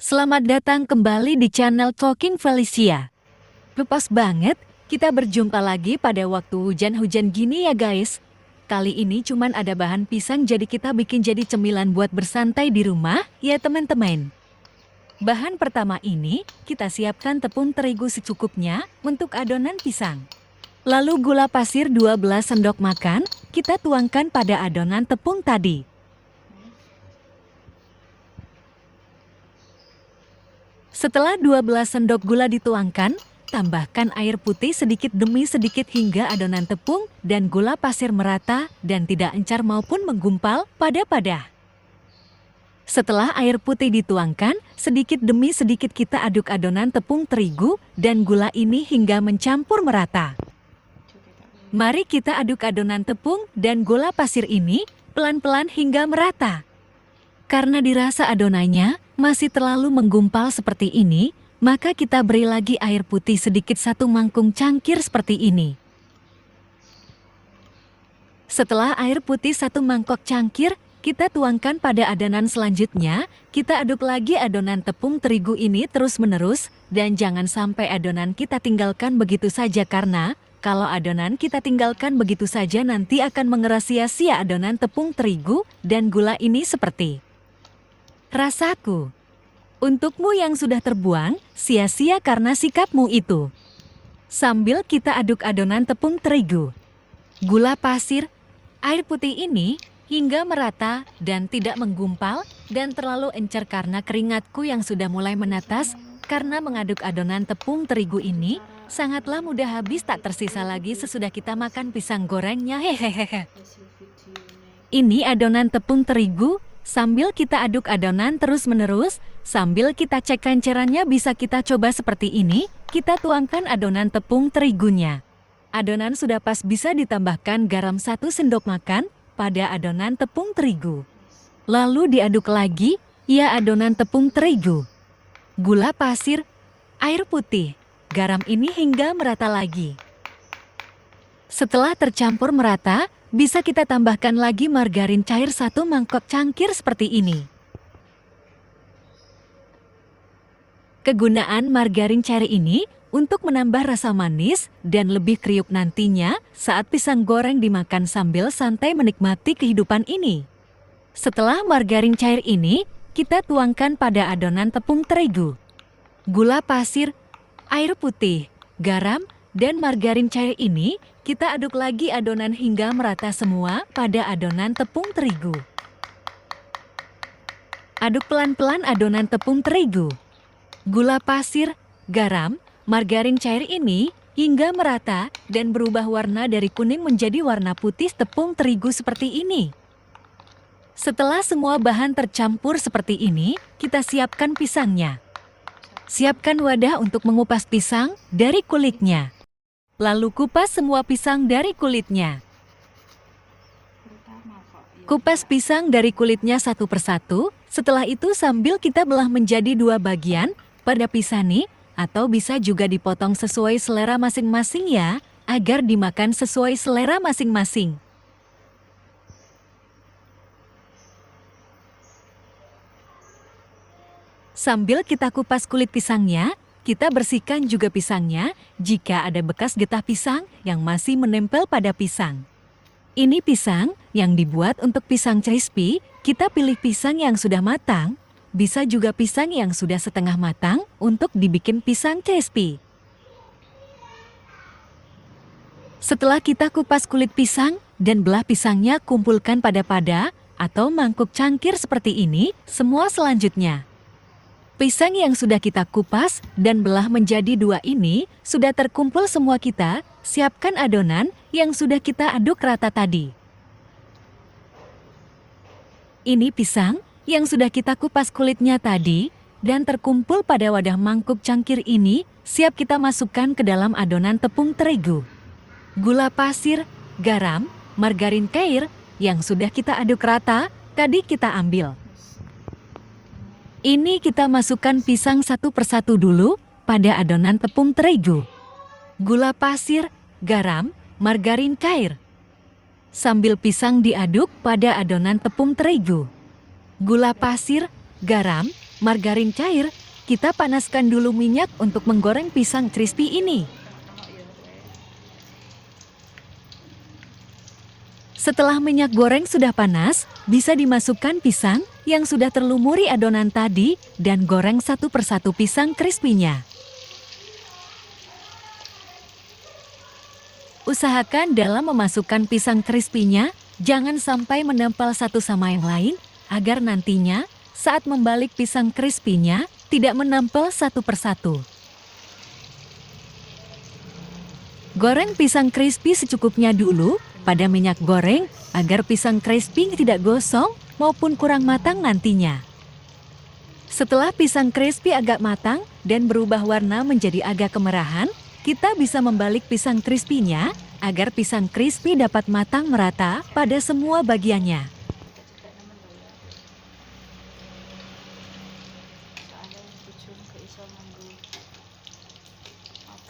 Selamat datang kembali di channel Talking Felicia. Pas banget, kita berjumpa lagi pada waktu hujan-hujan gini ya guys. Kali ini cuman ada bahan pisang jadi kita bikin jadi cemilan buat bersantai di rumah ya teman-teman. Bahan pertama ini, kita siapkan tepung terigu secukupnya untuk adonan pisang. Lalu gula pasir 12 sendok makan, kita tuangkan pada adonan tepung tadi. Setelah 12 sendok gula dituangkan, tambahkan air putih sedikit demi sedikit hingga adonan tepung dan gula pasir merata dan tidak encar maupun menggumpal pada. Setelah air putih dituangkan, sedikit demi sedikit kita aduk adonan tepung terigu dan gula ini hingga mencampur merata. Mari kita aduk adonan tepung dan gula pasir ini pelan-pelan hingga merata. Karena dirasa adonannya masih terlalu menggumpal seperti ini, maka kita beri lagi air putih sedikit 1 mangkuk cangkir seperti ini. Setelah air putih 1 mangkok cangkir, kita tuangkan pada adonan selanjutnya, kita aduk lagi adonan tepung terigu ini terus-menerus, dan jangan sampai adonan kita tinggalkan begitu saja karena, kalau adonan kita tinggalkan begitu saja nanti akan mengeras sia-sia adonan tepung terigu dan gula ini seperti rasaku. Untukmu yang sudah terbuang, sia-sia karena sikapmu itu. Sambil kita aduk adonan tepung terigu, gula pasir, air putih ini hingga merata dan tidak menggumpal dan terlalu encer karena keringatku yang sudah mulai menetes karena mengaduk adonan tepung terigu ini sangatlah mudah habis tak tersisa lagi sesudah kita makan pisang gorengnya hehehe. Ini adonan tepung terigu. Sambil kita aduk adonan terus-menerus, sambil kita cek kencerannya bisa kita coba seperti ini, kita tuangkan adonan tepung terigunya. Adonan sudah pas bisa ditambahkan garam 1 sendok makan pada adonan tepung terigu. Lalu diaduk lagi, ya adonan tepung terigu, gula pasir, air putih, garam ini hingga merata lagi. Setelah tercampur merata, bisa kita tambahkan lagi margarin cair 1 mangkok cangkir seperti ini. Kegunaan margarin cair ini untuk menambah rasa manis dan lebih kriuk nantinya saat pisang goreng dimakan sambil santai menikmati kehidupan ini. Setelah margarin cair ini, kita tuangkan pada adonan tepung terigu, gula pasir, air putih, garam, dan margarin cair ini kita aduk lagi adonan hingga merata semua pada adonan tepung terigu. Aduk pelan-pelan adonan tepung terigu, gula pasir, garam, margarin cair ini hingga merata dan berubah warna dari kuning menjadi warna putih tepung terigu seperti ini. Setelah semua bahan tercampur seperti ini, kita siapkan pisangnya. Siapkan wadah untuk mengupas pisang dari kulitnya. Lalu kupas semua pisang dari kulitnya. Kupas pisang dari kulitnya satu persatu, setelah itu sambil kita belah menjadi 2 bagian pada pisani, atau bisa juga dipotong sesuai selera masing-masing ya, agar dimakan sesuai selera masing-masing. Sambil kita kupas kulit pisangnya, kita bersihkan juga pisangnya jika ada bekas getah pisang yang masih menempel pada pisang. Ini pisang yang dibuat untuk pisang crispy, kita pilih pisang yang sudah matang, bisa juga pisang yang sudah setengah matang untuk dibikin pisang crispy. Setelah kita kupas kulit pisang dan belah pisangnya kumpulkan pada atau mangkuk cangkir seperti ini, semua selanjutnya. Pisang yang sudah kita kupas dan belah menjadi 2 ini sudah terkumpul semua kita, siapkan adonan yang sudah kita aduk rata tadi. Ini pisang yang sudah kita kupas kulitnya tadi dan terkumpul pada wadah mangkuk cangkir ini, siap kita masukkan ke dalam adonan tepung terigu, gula pasir, garam, margarin cair yang sudah kita aduk rata, tadi kita ambil. Ini kita masukkan pisang 1 persatu dulu pada adonan tepung terigu, gula pasir, garam, margarin cair. Sambil pisang diaduk pada adonan tepung terigu, gula pasir, garam, margarin cair, kita panaskan dulu minyak untuk menggoreng pisang crispy ini. Setelah minyak goreng sudah panas, bisa dimasukkan pisang yang sudah terlumuri adonan tadi dan goreng satu persatu pisang crispy-nya. Usahakan dalam memasukkan pisang crispy-nya, jangan sampai menempel satu sama yang lain, agar nantinya saat membalik pisang crispy-nya tidak menempel satu persatu. Goreng pisang crispy secukupnya dulu pada minyak goreng agar pisang crispy tidak gosong maupun kurang matang nantinya. Setelah pisang crispy agak matang dan berubah warna menjadi agak kemerahan, kita bisa membalik pisang crispy-nya agar pisang crispy dapat matang merata pada semua bagiannya.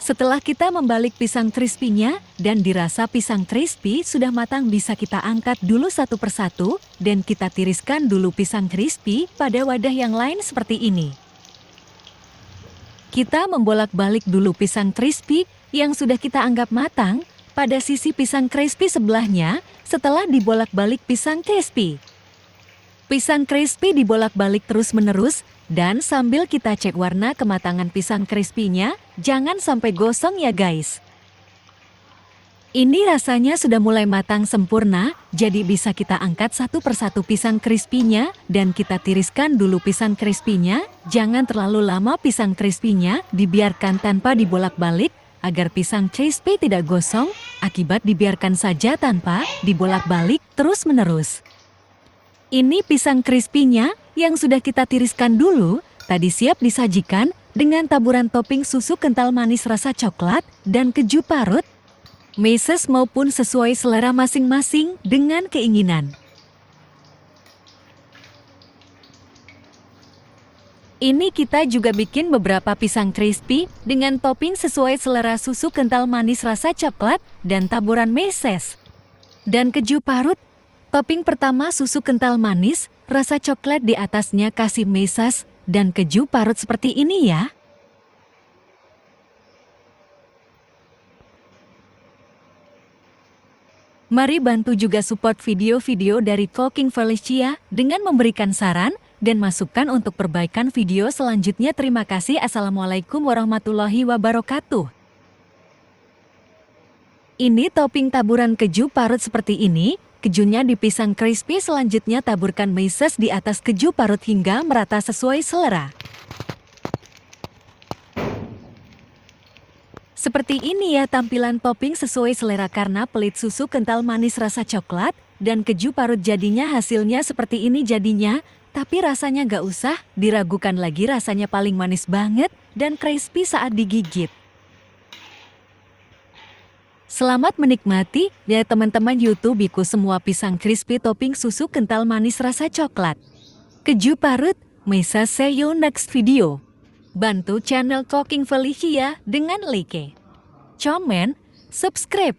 Setelah kita membalik pisang crispy-nya dan dirasa pisang crispy sudah matang, bisa kita angkat dulu satu persatu dan kita tiriskan dulu pisang crispy pada wadah yang lain seperti ini. Kita membolak-balik dulu pisang crispy yang sudah kita anggap matang pada sisi pisang crispy sebelahnya setelah dibolak-balik pisang crispy. Pisang crispy dibolak-balik terus-menerus dan sambil kita cek warna kematangan pisang crispy-nya, jangan sampai gosong ya guys. Ini rasanya sudah mulai matang sempurna, jadi bisa kita angkat satu persatu pisang crispy-nya dan kita tiriskan dulu pisang crispy-nya. Jangan terlalu lama pisang crispy-nya dibiarkan tanpa dibolak-balik agar pisang crispy tidak gosong akibat dibiarkan saja tanpa dibolak-balik terus-menerus. Ini pisang crispy-nya yang sudah kita tiriskan dulu, tadi siap disajikan dengan taburan topping susu kental manis rasa coklat dan keju parut, meses maupun sesuai selera masing-masing dengan keinginan. Ini kita juga bikin beberapa pisang crispy dengan topping sesuai selera susu kental manis rasa coklat dan taburan meses dan keju parut. Topping pertama susu kental manis, rasa coklat di atasnya kasih meses dan keju parut seperti ini ya. Mari bantu juga support video-video dari Cooking Felicia dengan memberikan saran dan masukan untuk perbaikan video selanjutnya. Terima kasih. Assalamualaikum warahmatullahi wabarakatuh. Ini topping taburan keju parut seperti ini. Kejunya di pisang crispy, selanjutnya taburkan meses di atas keju parut hingga merata sesuai selera. Seperti ini ya tampilan topping sesuai selera karena pelit susu kental manis rasa coklat dan keju parut jadinya hasilnya seperti ini jadinya. Tapi rasanya gak usah diragukan lagi, rasanya paling manis banget dan crispy saat digigit. Selamat menikmati ya teman-teman YouTubeku semua pisang crispy topping susu kental manis rasa coklat, keju parut, meses. See you next video. Bantu channel Cooking Felicia dengan like, comment, subscribe,